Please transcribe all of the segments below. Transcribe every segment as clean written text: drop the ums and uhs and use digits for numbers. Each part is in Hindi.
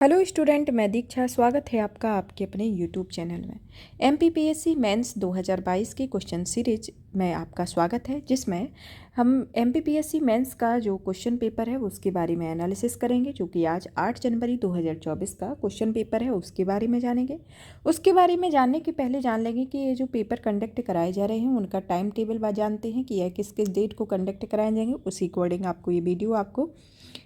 हेलो स्टूडेंट, मैं दीक्षा। स्वागत है आपका आपके अपने यूट्यूब चैनल में। एमपीपीएससी मेंस 2022 की क्वेश्चन सीरीज में आपका स्वागत है, जिसमें हम एमपीपीएससी मेंस का जो क्वेश्चन पेपर है उसके बारे में एनालिसिस करेंगे, जो कि आज 8 जनवरी 2024 का क्वेश्चन पेपर है उसके बारे में जानेंगे। उसके बारे में जानने के पहले जान लेंगे कि ये जो पेपर कंडक्ट कराए जा रहे हैं उनका टाइम टेबल जानते हैं कि यह किस किस डेट को कंडक्ट कराए जाएंगे। उसी अकॉर्डिंग आपको ये वीडियो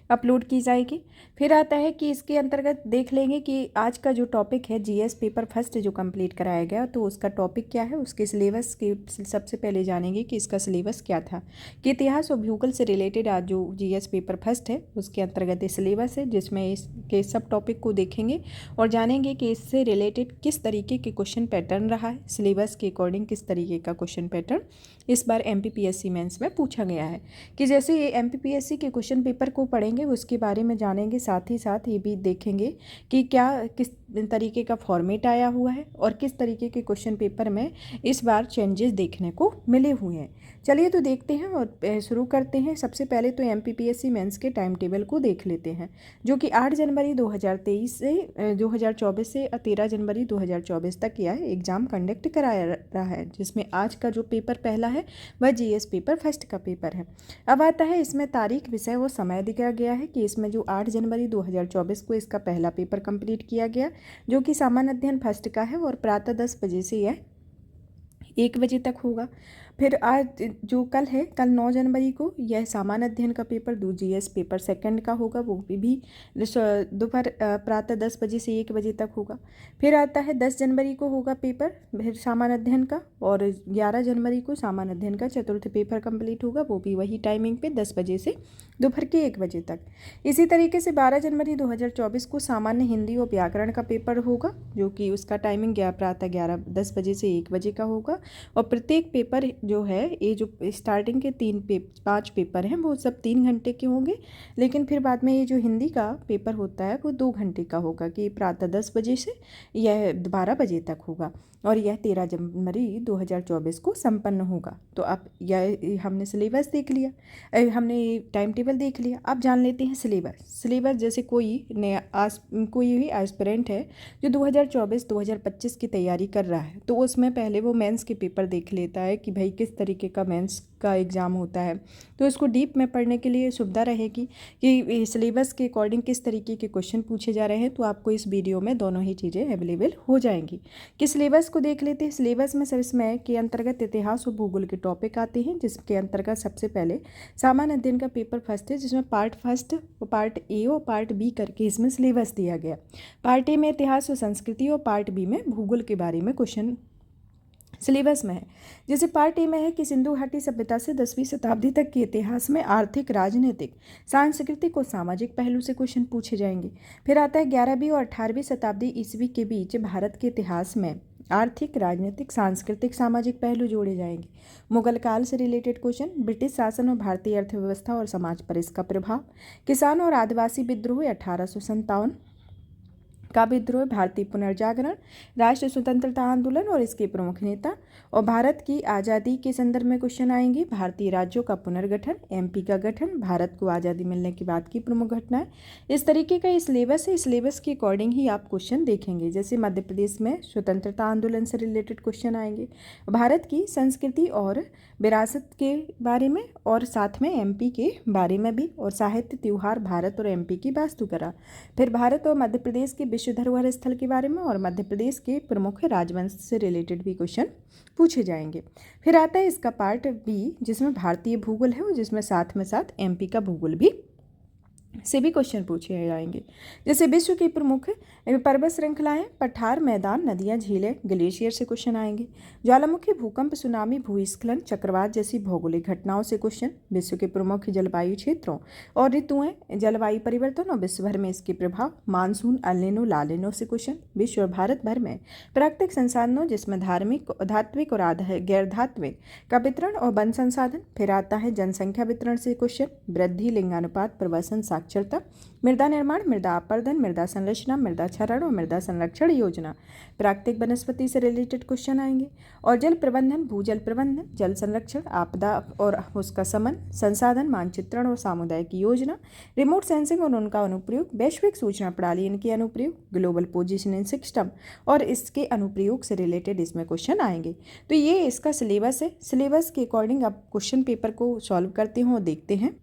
अपलोड की जाएगी। फिर आता है कि इसके अंतर्गत देख लेंगे कि आज का जो टॉपिक है जीएस पेपर फर्स्ट जो कंप्लीट कराया गया, तो उसका टॉपिक क्या है, उसके सिलेबस के सबसे पहले जानेंगे कि इसका सिलेबस क्या था। कि इतिहास और भूगोल से रिलेटेड आज जो जीएस पेपर फर्स्ट है उसके अंतर्गत ये सिलेबस है, जिसमें इसके सब टॉपिक को देखेंगे और जानेंगे कि इससे रिलेटेड किस तरीके के क्वेश्चन पैटर्न रहा है, सिलेबस के अकॉर्डिंग किस तरीके का क्वेश्चन पैटर्न इस बार एमपीपीएससी मेंस में पूछा गया है। कि जैसे ये एमपीपीएससी के क्वेश्चन पेपर को पढ़ेंगे उसके बारे में जानेंगे, साथ ही साथ ये भी देखेंगे कि किस तरीके का फॉर्मेट आया हुआ है और किस तरीके के क्वेश्चन पेपर में इस बार चेंजेस देखने को मिले हुए हैं। चलिए तो देखते हैं और शुरू करते हैं। सबसे पहले तो एमपीपीएससी मेंस के टाइम टेबल को देख लेते हैं, जो कि 8 जनवरी 2023 से 2024 से 13 जनवरी 2024 तक यह एग्ज़ाम कंडक्ट कराया रहा है, जिसमें आज का जो पेपर पहला है वह जीएस पेपर फर्स्ट का पेपर है। अब आता है इसमें तारीख, विषय व समय दिया गया है कि इसमें जो 8 जनवरी 2024 को इसका पहला पेपर कंप्लीट किया गया, जो कि सामान्य अध्ययन फर्स्ट का है और प्रातः 10 बजे से यह 1 बजे तक होगा। फिर आज जो कल 9 जनवरी को यह सामान्य अध्ययन का पेपर जीएस पेपर सेकंड का होगा, वो भी दोपहर प्रातः 10 बजे से 1 बजे तक होगा। फिर आता है 10 जनवरी को होगा पेपर फिर सामान्य अध्ययन का, और 11 जनवरी को सामान्य अध्ययन का चतुर्थ पेपर कंप्लीट होगा, वो भी वही टाइमिंग पे 10 बजे से दोपहर के 1 बजे तक। इसी तरीके से 12 जनवरी 2024 को सामान्य हिंदी और व्याकरण का पेपर होगा, जो कि उसका टाइमिंग प्रातः 10 बजे से 1 बजे का होगा। और प्रत्येक पेपर जो है, ये जो स्टार्टिंग के 5 पेपर हैं वो सब 3 घंटे के होंगे, लेकिन फिर बाद में ये जो हिंदी का पेपर होता है वो 2 घंटे का होगा, कि प्रातः 10 बजे से यह 12 बजे तक होगा, और यह 13 जनवरी 2024 को संपन्न होगा। तो अब यह हमने सिलेबस देख लिया, हमने टाइम टेबल देख लिया। अब जान लेते हैं सिलेबस। जैसे कोई भी एस्पिरेंट है जो 2024-2025 की तैयारी कर रहा है, तो उसमें पहले वो मेंस के पेपर देख लेता है कि भाई किस तरीके का मेंस का एग्ज़ाम होता है, तो इसको डीप में पढ़ने के लिए सुविधा रहेगी कि सिलेबस के अकॉर्डिंग किस तरीके के क्वेश्चन पूछे जा रहे हैं। तो आपको इस वीडियो में दोनों ही चीज़ें अवेलेबल हो जाएंगी। कि सिलेबस को देख लेते हैं। सिलेबस में सब इसमें के अंतर्गत इतिहास और भूगोल के टॉपिक आते हैं, जिसके अंतर्गत सबसे पहले सामान्य अध्ययन का पेपर फर्स्ट है, जिसमें पार्ट फर्स्ट और पार्ट ए और पार्ट बी करके इसमें सिलेबस दिया गया। पार्ट ए में इतिहास और संस्कृति और पार्ट बी में भूगोल के बारे में क्वेश्चन सिलेबस में है। जैसे पार्ट ए में है कि सिंधु घाटी सभ्यता से 10वीं शताब्दी तक के इतिहास में आर्थिक, राजनीतिक, सांस्कृतिक और सामाजिक पहलू से क्वेश्चन पूछे जाएंगे। फिर आता है 11वीं और 18वीं शताब्दी ईस्वी के बीच भारत के इतिहास में आर्थिक, राजनीतिक, सांस्कृतिक, सामाजिक पहलू जोड़े जाएंगे। मुगल काल से रिलेटेड क्वेश्चन, ब्रिटिश शासन और भारतीय अर्थव्यवस्था और समाज पर इसका प्रभाव, किसान और आदिवासी विद्रोह 1857 का विद्रोह, भारतीय पुनर्जागरण, राष्ट्र स्वतंत्रता आंदोलन और इसके प्रमुख नेता, और भारत की आज़ादी के संदर्भ में क्वेश्चन आएंगे। भारतीय राज्यों का पुनर्गठन, एमपी का गठन, भारत को आज़ादी मिलने के बाद की प्रमुख घटनाएं। इस तरीके का ये सिलेबस है। सिलेबस के अकॉर्डिंग ही आप क्वेश्चन देखेंगे। जैसे मध्य प्रदेश में स्वतंत्रता आंदोलन से रिलेटेड क्वेश्चन आएंगे, भारत की संस्कृति और विरासत के बारे में, और साथ में एमपी के बारे में भी, और साहित्य, त्योहार, भारत और एमपी की वास्तुकला। फिर भारत और मध्य प्रदेश के विश्व धरोहर स्थल के बारे में और मध्य प्रदेश के प्रमुख राजवंश से रिलेटेड भी क्वेश्चन पूछे जाएंगे। फिर आता है इसका पार्ट बी, जिसमें भारतीय भूगोल है और जिसमें साथ में साथ एमपी का भूगोल भी से भी क्वेश्चन पूछे जाएंगे। जैसे विश्व की प्रमुख पर्वत श्रृंखलाएं, पठार, मैदान, नदियां, झीलें, ग्लेशियर से क्वेश्चन आएंगे। ज्वालामुखी, भूकंप, सुनामी, भूस्खलन, चक्रवात जैसी भौगोलिक घटनाओं से क्वेश्चन। विश्व के प्रमुख जलवायु क्षेत्रों और ऋतुएं, जलवायु परिवर्तन और विश्व भर में इसके प्रभाव, मानसून, अल नीनो, ला नीनो से क्वेश्चन। विश्व और भारत भर में प्राकृतिक संसाधनों, जिसमें धात्विक और गैर धात्विक का वितरण और वन संसाधन। फिर आता है जनसंख्या वितरण से क्वेश्चन, वृद्धि, लिंगानुपात, प्रवसन, साक्षरता, मृदा निर्माण, मृदा अपरदन, मृदा संरचना, मृदा क्षरण और मृदा संरक्षण योजना। प्राकृतिक वनस्पति से रिलेटेड क्वेश्चन आएंगे। और जल प्रबंधन, भूजल प्रबंधन, जल संरक्षण, आपदा और उसका समन, संसाधन मानचित्रण और सामुदायिक योजना, रिमोट सेंसिंग और उनका अनुप्रयोग, वैश्विक सूचना प्रणाली इनके अनुप्रयोग, ग्लोबल पोजिशनिंग सिस्टम और इसके अनुप्रयोग से रिलेटेड इसमें क्वेश्चन आएंगे। तो ये इसका सिलेबस है। सिलेबस के अकॉर्डिंग आप क्वेश्चन पेपर को सॉल्व करते हो, देखते हैं।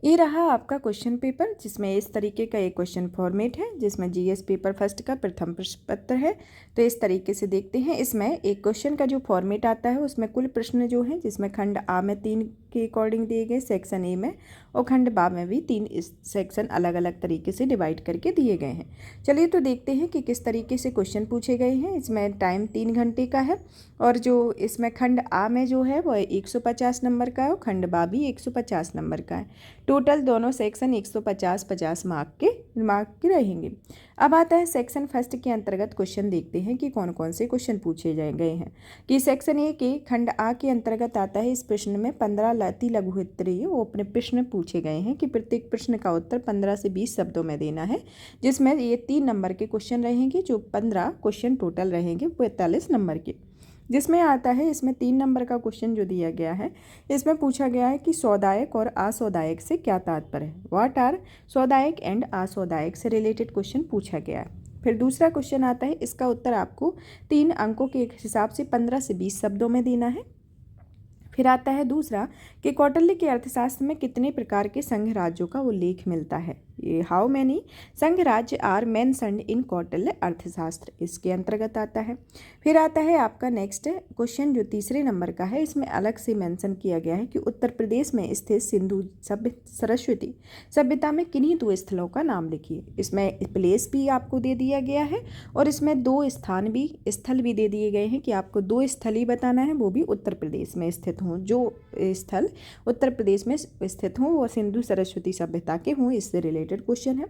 ये रहा आपका क्वेश्चन पेपर, जिसमें इस तरीके का एक क्वेश्चन फॉर्मेट है, जिसमें जीएस पेपर फर्स्ट का प्रथम प्रश्न पत्र है। तो इस तरीके से देखते हैं। इसमें एक क्वेश्चन का जो फॉर्मेट आता है उसमें कुल प्रश्न जो हैं, जिसमें खंड आ में 3 के अकॉर्डिंग दिए गए, सेक्शन ए में और खंड बा में भी 3 इस सेक्शन अलग अलग तरीके से डिवाइड करके दिए गए हैं। चलिए तो देखते हैं कि किस तरीके से क्वेश्चन पूछे गए हैं। इसमें टाइम 3 घंटे का है और जो इसमें खंड आ में जो है वो 150 नंबर का है और खंड बा भी 150 नंबर का है। टोटल दोनों सेक्शन 150-50 मार्क के रहेंगे। अब आता है सेक्शन फर्स्ट के अंतर्गत क्वेश्चन, देखते हैं कि कौन कौन से क्वेश्चन पूछे गए हैं। कि सेक्शन ए के खंड आ के अंतर्गत आता है। इस प्रश्न में 15 अति लघु उत्तरीय वो अपने प्रश्न पूछे गए हैं कि प्रत्येक प्रश्न का उत्तर 15 से 20 शब्दों में देना है, जिसमें ये 3 नंबर के क्वेश्चन रहेंगे। जो 15 क्वेश्चन टोटल रहेंगे 45 नंबर के। जिसमें आता है, इसमें 3 नंबर का क्वेश्चन जो दिया गया है, इसमें पूछा गया है कि सौदायक और असौदायक से क्या तात्पर्य है। व्हाट आर सौदायक एंड असौदायक से रिलेटेड क्वेश्चन पूछा गया है। फिर दूसरा क्वेश्चन आता है, इसका उत्तर आपको 3 अंकों के हिसाब से 15 से 20 शब्दों में देना है। फिर आता है दूसरा कि कौटिल्य के अर्थशास्त्र में कितने प्रकार के संघ राज्यों का उल्लेख मिलता है। ये हाउ मैनी संघ राज्य आर मेंशन्ड इन कौटिल्य अर्थशास्त्र, इसके अंतर्गत आता है। फिर आता है आपका नेक्स्ट क्वेश्चन जो तीसरे नंबर का है। इसमें अलग से मेंशन किया गया है कि उत्तर प्रदेश में स्थित सिंधु सरस्वती सभ्यता में किन्हीं 2 स्थलों का नाम लिखिए। इसमें प्लेस भी आपको दे दिया गया है और इसमें 2 स्थल भी दे दिए गए हैं कि आपको 2 स्थल ही बताना है, वो भी उत्तर प्रदेश में स्थित हों। जो स्थल उत्तर प्रदेश में स्थित हों वो सिंधु सरस्वती सभ्यता के हों, इससे रिलेटेड क्वेश्चन है।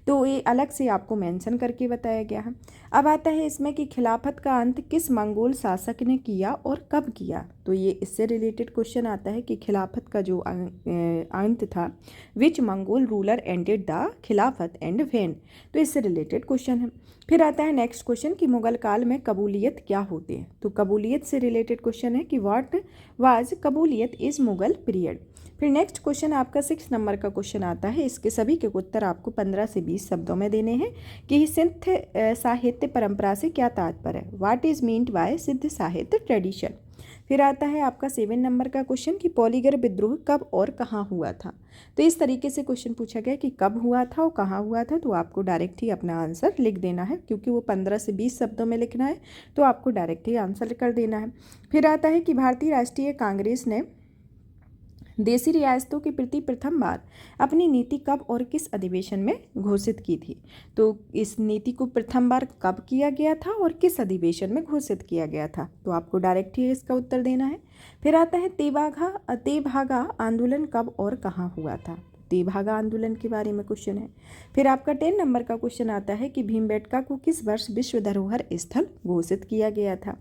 तो ये अलग से आपको मेंशन करके बताया गया है। अब आता है इसमें कि खिलाफत का अंत किस मंगोल शासक ने किया और कब किया। तो ये इससे रिलेटेड क्वेश्चन आता है कि खिलाफत का जो अंत था, विच मंगोल रूलर एंडेड द खिलाफत एंड व्हेन, तो इससे रिलेटेड क्वेश्चन है। फिर आता है नेक्स्ट क्वेश्चन कि मुगल काल में कबूलियत क्या होते हैं। तो कबूलियत से रिलेटेड क्वेश्चन है कि व्हाट वाज कबूलियत इज मुगल पीरियड। फिर नेक्स्ट क्वेश्चन आपका 6 नंबर का क्वेश्चन आता है। इसके सभी के उत्तर आपको 15 से 20 शब्दों में देने हैं कि सिद्ध साहित्य परंपरा से क्या तात्पर्य है। व्हाट इज मीन्ड बाय सिद्ध साहित्य ट्रेडिशन। फिर आता है आपका 7 नंबर का क्वेश्चन कि पॉलीगर विद्रोह कब और कहाँ हुआ था। तो इस तरीके से क्वेश्चन पूछा गया कि कब हुआ था और कहाँ हुआ था। तो आपको डायरेक्ट ही अपना आंसर लिख देना है, क्योंकि वो 15 से 20 शब्दों में लिखना है, तो आपको डायरेक्ट ही आंसर कर देना है। फिर आता है कि भारतीय राष्ट्रीय कांग्रेस ने देशी रियासतों के प्रति प्रथम बार अपनी नीति कब और किस अधिवेशन में घोषित की थी। तो इस नीति को प्रथम बार कब किया गया था और किस अधिवेशन में घोषित किया गया था, तो आपको डायरेक्ट ही इसका उत्तर देना है। फिर आता है तेभागा आंदोलन कब और कहाँ हुआ था। तेभागा आंदोलन के बारे में क्वेश्चन है। फिर आपका 10 नंबर का क्वेश्चन आता है कि भीमबेटका को किस वर्ष विश्व धरोहर स्थल घोषित किया गया था।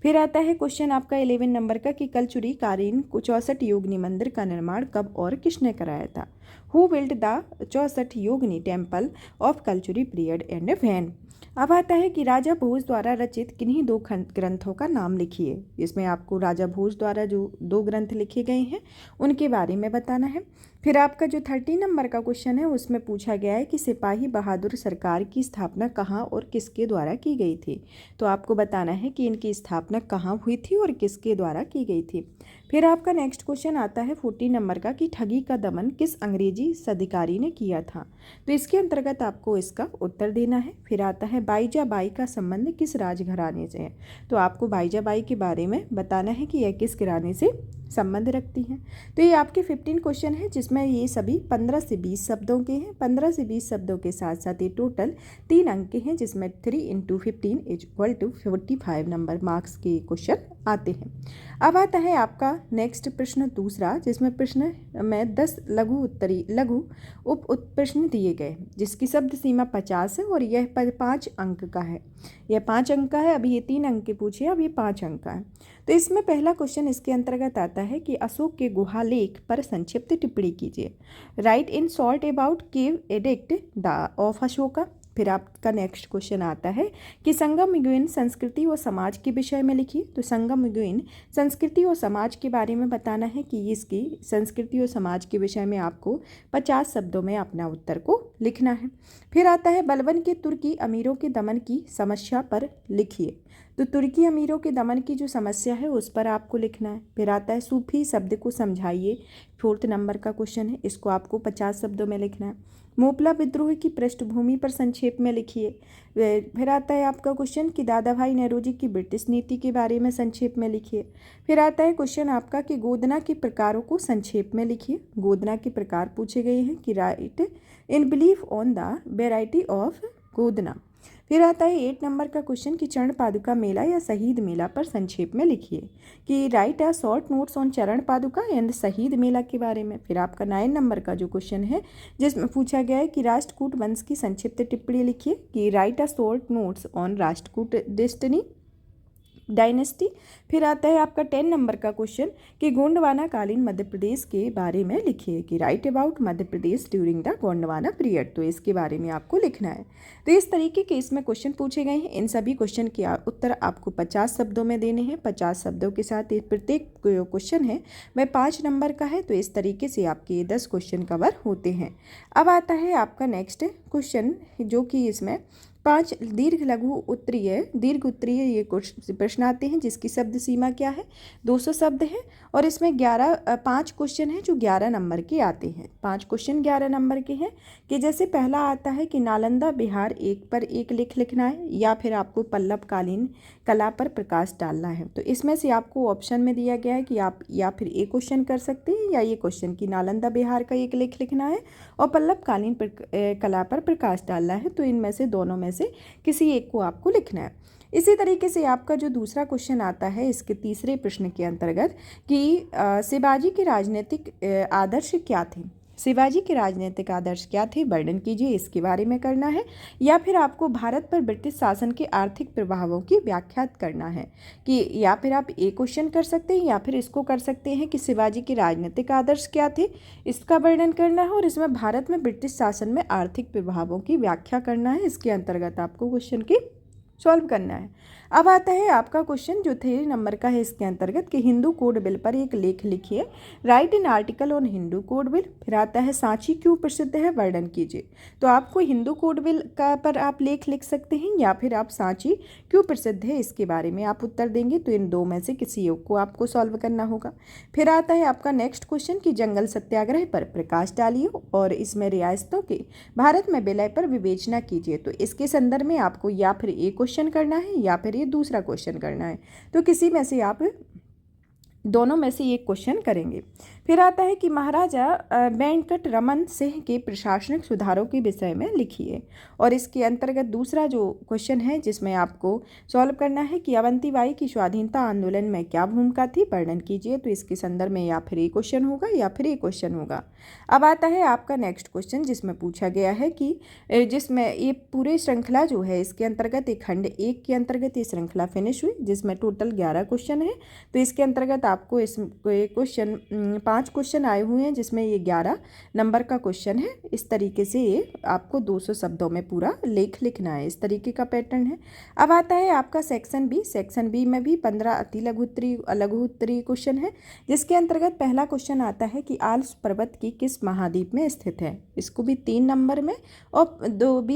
फिर आता है क्वेश्चन आपका 11 नंबर का कि कलचुरी कालीन 64 योगिनी मंदिर का निर्माण कब और किसने कराया था। Who build the 64 Yogini temple of Kalachuri period and when. अब आता है कि राजा भोज द्वारा रचित किन्हीं 2 ग्रंथों का नाम लिखिए। इसमें आपको राजा भोज द्वारा जो 2 ग्रंथ लिखे गए हैं उनके बारे में बताना है। फिर आपका जो 30 नंबर का क्वेश्चन है उसमें पूछा गया है कि सिपाही बहादुर सरकार की स्थापना कहाँ और किसके द्वारा की गई थी। तो आपको बताना है कि इनकी स्थापना कहाँ हुई थी और किसके द्वारा की गई थी। फिर आपका नेक्स्ट क्वेश्चन आता है 40 नंबर का कि ठगी का दमन किस अंग्रेजी अधिकारी ने किया था। तो इसके अंतर्गत आपको इसका उत्तर देना है। फिर आता है बाईजाबाई का संबंध किस राजघराने से है। तो आपको बाईजाबाई के बारे में बताना है कि यह किस घराने से संबंध रखती हैं। तो ये आपके 15 क्वेश्चन हैं, जिसमें ये सभी 15 से 20 शब्दों के हैं। 15 से 20 शब्दों के साथ साथ ये टोटल 3 अंक के हैं, जिसमें 3 × 15 = 45 नंबर मार्क्स के क्वेश्चन आते हैं। अब आता है आपका नेक्स्ट प्रश्न दूसरा, जिसमें प्रश्न में 10 लघु उप प्रश्न दिए गए जिसकी शब्द सीमा 50 है और यह 5 अंक का है। यह 5 अंक का है। अभी ये 3 अंक के पूछे, अब ये 5 अंक का है। तो इसमें पहला क्वेश्चन इसके अंतर्गत आता है कि अशोक के गुहा लेख पर संक्षिप्त टिप्पणी कीजिए। Right in short about cave addict the of Ashoka. फिर आपका नेक्स्ट क्वेश्चन आता है कि संगमयुगीन संस्कृति और समाज के विषय में लिखिए। तो संगमयुगीन संस्कृति और समाज के बारे में बताना है कि इसकी संस्कृति और समाज के विषय में आपको 50 शब्दों में अपना उत्तर को लिखना है। फिर आता है बलबन के तुर्की अमीरों के दमन की समस्या पर लिखिए। तो तुर्की अमीरों के दमन की जो समस्या है उस पर आपको लिखना है। फिर आता है सूफी शब्द को समझाइए। 4th नंबर का क्वेश्चन है, इसको आपको 50 शब्दों में लिखना है। मोपला विद्रोह की पृष्ठभूमि पर संक्षेप में लिखिए। फिर आता है आपका क्वेश्चन कि दादा भाई नेहरू की ब्रिटिश नीति के बारे में संक्षेप में लिखिए। फिर आता है क्वेश्चन आपका कि गोदना के प्रकारों को संक्षेप में लिखिए। गोदना के प्रकार पूछे गए हैं कि write in brief on the variety of godna. फिर आता है 8 नंबर का क्वेश्चन कि चरण पादुका मेला या शहीद मेला पर संक्षेप में लिखिए कि right a short notes on चरण पादुका एंड शहीद मेला के बारे में। फिर आपका 9 नंबर का जो क्वेश्चन है जिसमें पूछा गया है कि राष्ट्रकूट वंश की संक्षिप्त टिप्पणी लिखिए कि right a short notes on Rashtrakuta destiny dynasty. फिर आता है आपका 10 नंबर का क्वेश्चन कि गोंडवाना कालीन मध्य प्रदेश के बारे में लिखिए कि right about Madhya Pradesh during the Gondwana period. तो इसके बारे में आपको लिखना है। तो इस तरीके के इसमें क्वेश्चन पूछे गए हैं। इन सभी क्वेश्चन के उत्तर आपको 50 शब्दों में देने हैं। 50 शब्दों के साथ प्रत्येक क्वेश्चन है वह 5 नंबर का है। तो इस तरीके से आपके ये 10 क्वेश्चन कवर होते हैं। अब आता है आपका नेक्स्ट क्वेश्चन जो कि इसमें 5 दीर्घ उत्तरीय ये प्रश्न आते हैं जिसकी शब्द सीमा क्या है, 200 शब्द है। और इसमें 5 क्वेश्चन हैं जो 11 नंबर के आते हैं। 5 क्वेश्चन 11 नंबर के हैं कि जैसे पहला आता है कि नालंदा बिहार एक पर एक लेख लिखना है या फिर आपको पल्लव कालीन कला पर प्रकाश डालना है। तो इसमें से आपको ऑप्शन में दिया गया है कि आप या फिर एक क्वेश्चन कर सकते हैं या ये क्वेश्चन कि नालंदा बिहार का एक लेख लिखना है और पल्लव कालीन कला पर प्रकाश डालना है। तो इनमें से दोनों में से किसी एक को आपको लिखना है। इसी तरीके से आपका जो दूसरा क्वेश्चन आता है इसके तीसरे प्रश्न के अंतर्गत कि शिवाजी के राजनीतिक आदर्श क्या थे। शिवाजी के राजनीतिक आदर्श क्या थे, वर्णन कीजिए, इसके बारे में करना है। या फिर आपको भारत पर ब्रिटिश शासन के आर्थिक प्रभावों की व्याख्या करना है कि या फिर आप एक क्वेश्चन कर सकते हैं या फिर इसको कर सकते हैं कि शिवाजी के राजनीतिक आदर्श क्या थे, इसका वर्णन करना है और इसमें भारत में ब्रिटिश शासन में आर्थिक प्रभावों की व्याख्या करना है। इसके अंतर्गत आपको क्वेश्चन की सॉल्व करना है। अब आता है आपका क्वेश्चन जो 3 नंबर का है इसके अंतर्गत कि हिंदू कोड बिल पर एक लेख लिखिए। Right in article on Hindu code bill. फिर आता है सांची क्यों प्रसिद्ध है, वर्णन कीजिए। तो आपको हिंदू कोड बिल का पर आप लेख लिख सकते हैं या फिर आप सांची क्यों प्रसिद्ध है इसके बारे में आप उत्तर देंगे। तो इन दो में से किसी एक को आपको सॉल्व करना होगा। फिर आता है आपका नेक्स्ट क्वेश्चन कि जंगल सत्याग्रह पर प्रकाश डालिए और इसमें रियासतों के भारत में विलय पर विवेचना कीजिए। तो इसके संदर्भ में आपको या फिर एक क्वेश्चन करना है या फिर ये दूसरा क्वेश्चन करना है। तो किसी में से आप दोनों में से एक क्वेश्चन करेंगे। फिर आता है कि महाराजा वेंकट रमन सिंह के प्रशासनिक सुधारों के विषय में लिखिए और इसके अंतर्गत दूसरा जो क्वेश्चन है जिसमें आपको सॉल्व करना है कि अवंतीबाई की स्वाधीनता आंदोलन में क्या भूमिका थी, वर्णन कीजिए। तो इसके संदर्भ में या फिर एक क्वेश्चन होगा या फिर एक क्वेश्चन होगा। अब आता है आपका नेक्स्ट क्वेश्चन जिसमें पूछा गया है कि जिसमें ये पूरे श्रृंखला जो है इसके अंतर्गत एक खंड 1 के अंतर्गत ये श्रृंखला फिनिश हुई जिसमें टोटल 11 क्वेश्चन है। तो इसके अंतर्गत आपको इस क्वेश्चन 5 क्वेश्चन आए हुए हैं जिसमें ये 11 नंबर का क्वेश्चन है। इस तरीके से ये आपको 200 शब्दों में पूरा लेख लिखना है। इस तरीके का पैटर्न है। अब आता है आपका सेक्शन बी। सेक्शन बी में भी 15 अति लघु उत्तरीय क्वेश्चन है जिसके अंतर्गत पहला क्वेश्चन आता है कि आल्प्स पर्वत की किस महाद्वीप में स्थित है। इसको भी 3 नंबर में और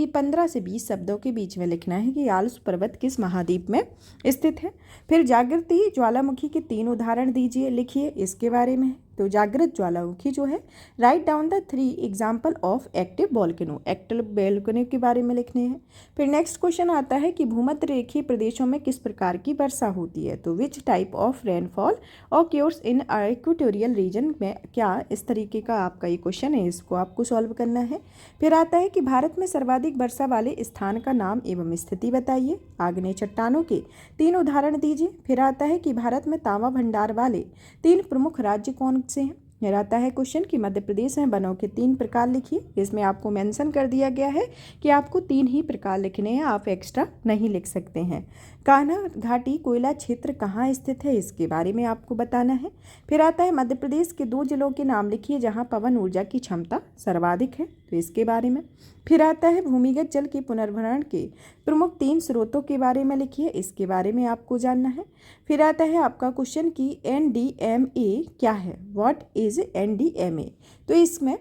15 से 20 शब्दों के बीच में लिखना है कि आल्प्स पर्वत किस महाद्वीप में स्थित है। फिर जागृति ज्वालामुखी के 3 उदाहरण दीजिए, लिखिए, इसके बारे में। तो जागृत ज्वालामुखी जो है, write down the 3 example of active volcano, active volcano के बारे में लिखने हैं। फिर नेक्स्ट क्वेश्चन आता है कि भूमध्य रेखीय प्रदेशों में किस प्रकार की वर्षा होती है, तो which type of rainfall occurs in equatorial region में, क्या इस तरीके का आपका ये क्वेश्चन है, इसको आपको सॉल्व करना है। फिर आता है कि भारत में सर्वाधिक वर्षा वाले स्थान का नाम एवं स्थिति बताइए, आग्नेय चट्टानों के 3 उदाहरण दीजिए। फिर आता है कि भारत में तांबा भंडार वाले 3 प्रमुख राज्य कौन से हैं। फिर आता है क्वेश्चन कि मध्य प्रदेश में वनों के 3 प्रकार लिखिए। इसमें आपको मेंशन कर दिया गया है कि आपको 3 ही प्रकार लिखने हैं, आप एक्स्ट्रा नहीं लिख सकते हैं। कान्हा घाटी कोयला क्षेत्र कहाँ स्थित है, इसके बारे में आपको बताना है। फिर आता है मध्य प्रदेश के 2 जिलों के नाम लिखिए जहाँ पवन ऊर्जा की क्षमता सर्वाधिक है, तो इसके बारे में। फिर आता है भूमिगत जल के पुनर्भरण के प्रमुख 3 स्रोतों के बारे में लिखिए, इसके बारे में आपको जानना है। फिर आता है आपका क्वेश्चन कि NDMA क्या है, व्हाट इज NDMA, तो इसमें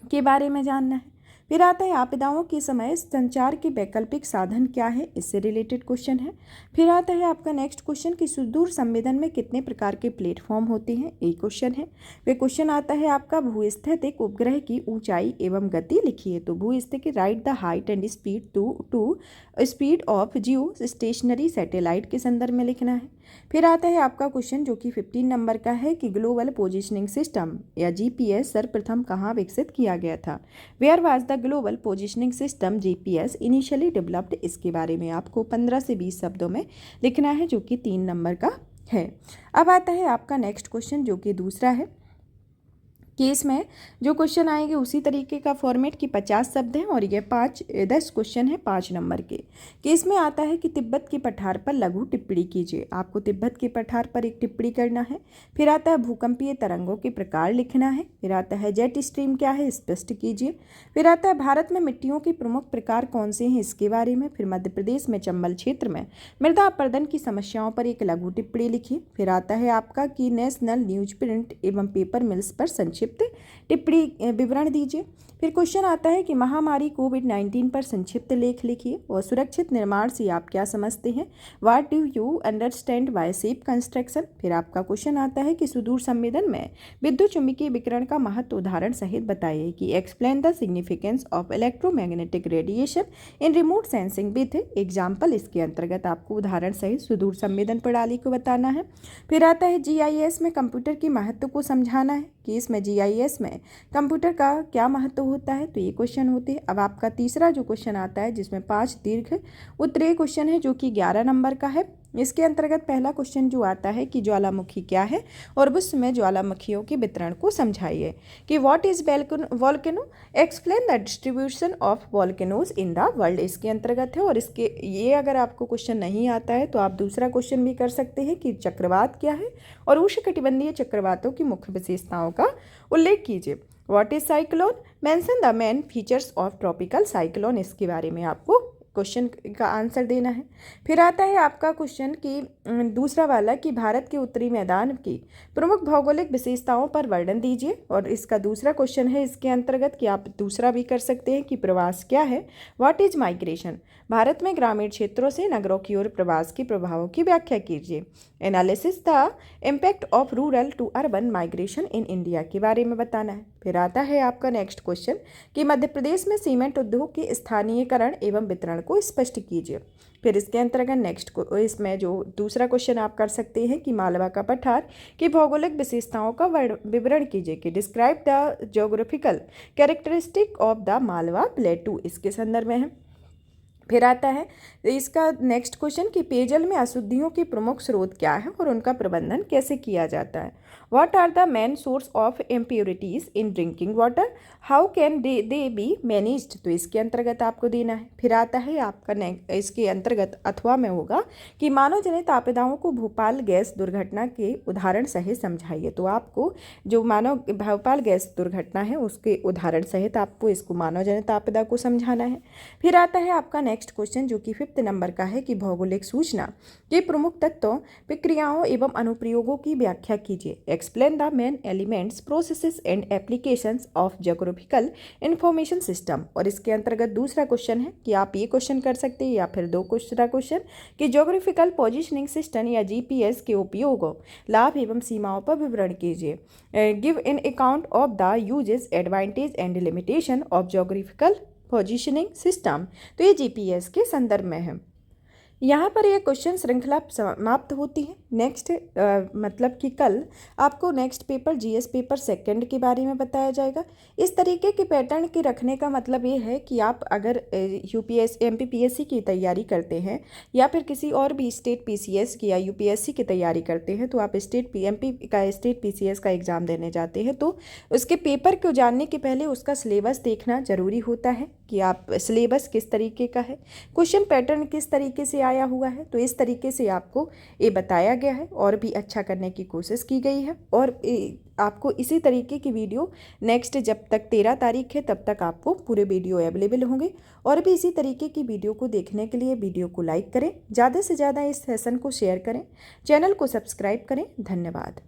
के बारे में जानना है। फिर आता है आपदाओं के समय संचार के वैकल्पिक साधन क्या है, इससे रिलेटेड क्वेश्चन है। फिर आता है आपका नेक्स्ट क्वेश्चन कि सुदूर संवेदन में कितने प्रकार के प्लेटफॉर्म होते हैं, एक क्वेश्चन है। फिर क्वेश्चन आता है आपका भूस्थितिक उपग्रह की ऊंचाई एवं गति लिखिए, तो भूस्थितिक write the height and speed to speed of geostationary satellite के संदर्भ में लिखना है। फिर आता है आपका क्वेश्चन जो कि 15 नंबर का है कि ग्लोबल पोजिशनिंग सिस्टम या GPS सर्वप्रथम कहाँ विकसित किया गया था, where was the global positioning system GPS initially developed, इसके बारे में आपको 15 से 20 शब्दों में लिखना है, जो कि 3 नंबर का है। अब आता है आपका नेक्स्ट क्वेश्चन जो कि दूसरा है कि इसमें जो क्वेश्चन आएंगे उसी तरीके का फॉर्मेट की 50 शब्द हैं और ये 10 क्वेश्चन है 5 नंबर के। कि इसमें आता है कि तिब्बत के पठार पर लघु टिप्पणी कीजिए, आपको तिब्बत के पठार पर एक टिप्पणी करना है। फिर आता है भूकंपीय तरंगों के प्रकार लिखना है। फिर आता है जेट स्ट्रीम क्या है, स्पष्ट कीजिए। फिर आता है भारत में मिट्टियों के प्रमुख प्रकार कौन से हैं, इसके बारे में। फिर मध्य प्रदेश में चंबल क्षेत्र में मृदा अपरदन की समस्याओं पर एक लघु टिप्पणी लिखिए। फिर आता है आपका कि नेशनल न्यूज प्रिंट एवं पेपर मिल्स पर संक्षिप्त टिप्पणी विवरण दीजिए। फिर क्वेश्चन आता है कि महामारी कोविड-19 पर संक्षिप्त लेख लिखिए और सुरक्षित निर्माण से आप क्या समझते हैं, what do you understand by safe construction. फिर आपका क्वेश्चन आता है कि सुदूर संवेदन में विद्युत चुम्बकीय विकिरण का महत्व उदाहरण सहित बताइए, कि explain the significance of electromagnetic radiation in remote sensing with example, इसके अंतर्गत आपको उदाहरण सहित सुदूर संवेदन प्रणाली को बताना है। फिर आता है GIS में कंप्यूटर के महत्व को समझाना है, कि इसमें GIS में कंप्यूटर का क्या महत्व होता है, तो ये क्वेश्चन होते हैं। अब आपका तीसरा जो क्वेश्चन आता है जिसमें 5 दीर्घ उत्तरीय क्वेश्चन है जो कि 11 नंबर का है। इसके अंतर्गत पहला क्वेश्चन जो आता है कि ज्वालामुखी क्या है और विश्व में ज्वालामुखियों के वितरण को समझाइए, कि what is volcano, explain the distribution of volcanoes in the world, इसके अंतर्गत है। और इसके ये अगर आपको क्वेश्चन नहीं आता है तो आप दूसरा क्वेश्चन भी कर सकते हैं कि चक्रवात क्या है और उष्णकटिबंधीय चक्रवातों की मुख्य विशेषताओं का उल्लेख कीजिए। What is cyclone, mention the main features of tropical cyclone, इसके बारे में आपको क्वेश्चन का आंसर देना है। फिर आता है आपका क्वेश्चन कि दूसरा वाला कि भारत के उत्तरी मैदान की प्रमुख भौगोलिक विशेषताओं पर वर्णन दीजिए। और इसका दूसरा क्वेश्चन है इसके अंतर्गत कि आप दूसरा भी कर सकते हैं कि प्रवास क्या है, व्हाट इज माइग्रेशन, भारत में ग्रामीण क्षेत्रों से नगरों की ओर प्रवास के प्रभावों की व्याख्या कीजिए। Analysis the impact of rural to urban migration in India, के बारे में बताना है। फिर आता है आपका नेक्स्ट क्वेश्चन कि मध्य प्रदेश में सीमेंट उद्योग के स्थानीयकरण एवं वितरण को स्पष्ट कीजिए। फिर इसके अंतर्गत नेक्स्ट इसमें जो दूसरा क्वेश्चन आप कर सकते हैं कि मालवा का पठार की भौगोलिक विशेषताओं का विवरण कीजिए, कि describe the geographical characteristic of the Malwa प्लेटू, इसके संदर्भ में है। फिर आता है इसका नेक्स्ट क्वेश्चन कि पेयजल में अशुद्धियों के प्रमुख स्रोत क्या है और उनका प्रबंधन कैसे किया जाता है। What are the main source of impurities in drinking water, how can they be managed, तो इसके अंतर्गत आपको देना है। फिर आता है आपका इसके अंतर्गत अथवा में होगा कि मानव जनित आपदाओं को भोपाल गैस दुर्घटना के उदाहरण सहित समझाइए। तो आपको जो मानव भोपाल गैस दुर्घटना है उसके उदाहरण सहित आपको इसको मानव जनित आपदा को समझाना है। फिर आता है आपका नेक्स्ट नेक्स्ट क्वेश्चन जो कि 5th नंबर का है कि भौगोलिक सूचना के प्रमुख तत्वों, प्रक्रियाओं एवं अनुप्रयोगों की व्याख्या कीजिए। Explain the main elements, processes and applications of geographical information system. और इसके अंतर्गत दूसरा क्वेश्चन है कि आप ये क्वेश्चन कर सकते हैं या फिर दूसरा क्वेश्चन कि ज्योग्राफिकल पोजिशनिंग सिस्टम या जीपीएस के उपयोगों, लाभ एवं सीमाओं पर विवरण कीजिए। Give in account of the uses, advantage and limitation of geographical positioning system. तो ये जीपीएस के संदर्भ में है। यहाँ पर यह क्वेश्चन श्रृंखला समाप्त होती है। नेक्स्ट मतलब कि कल आपको next paper GS paper second के बारे में बताया जाएगा। इस तरीके के पैटर्न के रखने का मतलब ये है कि आप अगर यूपीएससी एमपीपीएससी की तैयारी करते हैं या फिर किसी और भी स्टेट पीसीएस की या यूपीएससी की तैयारी करते हैं, तो आप स्टेट पीसीएस का एग्ज़ाम देने जाते हैं, तो उसके पेपर को जानने के पहले उसका सिलेबस देखना ज़रूरी होता है कि आप सिलेबस किस तरीके का है, क्वेश्चन पैटर्न किस तरीके से आया हुआ है। तो इस तरीके से आपको ये बताया गया है और भी अच्छा करने की कोशिश की गई है। और आपको इसी तरीके की वीडियो नेक्स्ट जब तक 13 तारीख है तब तक आपको पूरे वीडियो अवेलेबल होंगे। और भी इसी तरीके की वीडियो को देखने के लिए वीडियो को लाइक करें, ज़्यादा से ज़्यादा इस सेशन को शेयर करें, चैनल को सब्सक्राइब करें। धन्यवाद।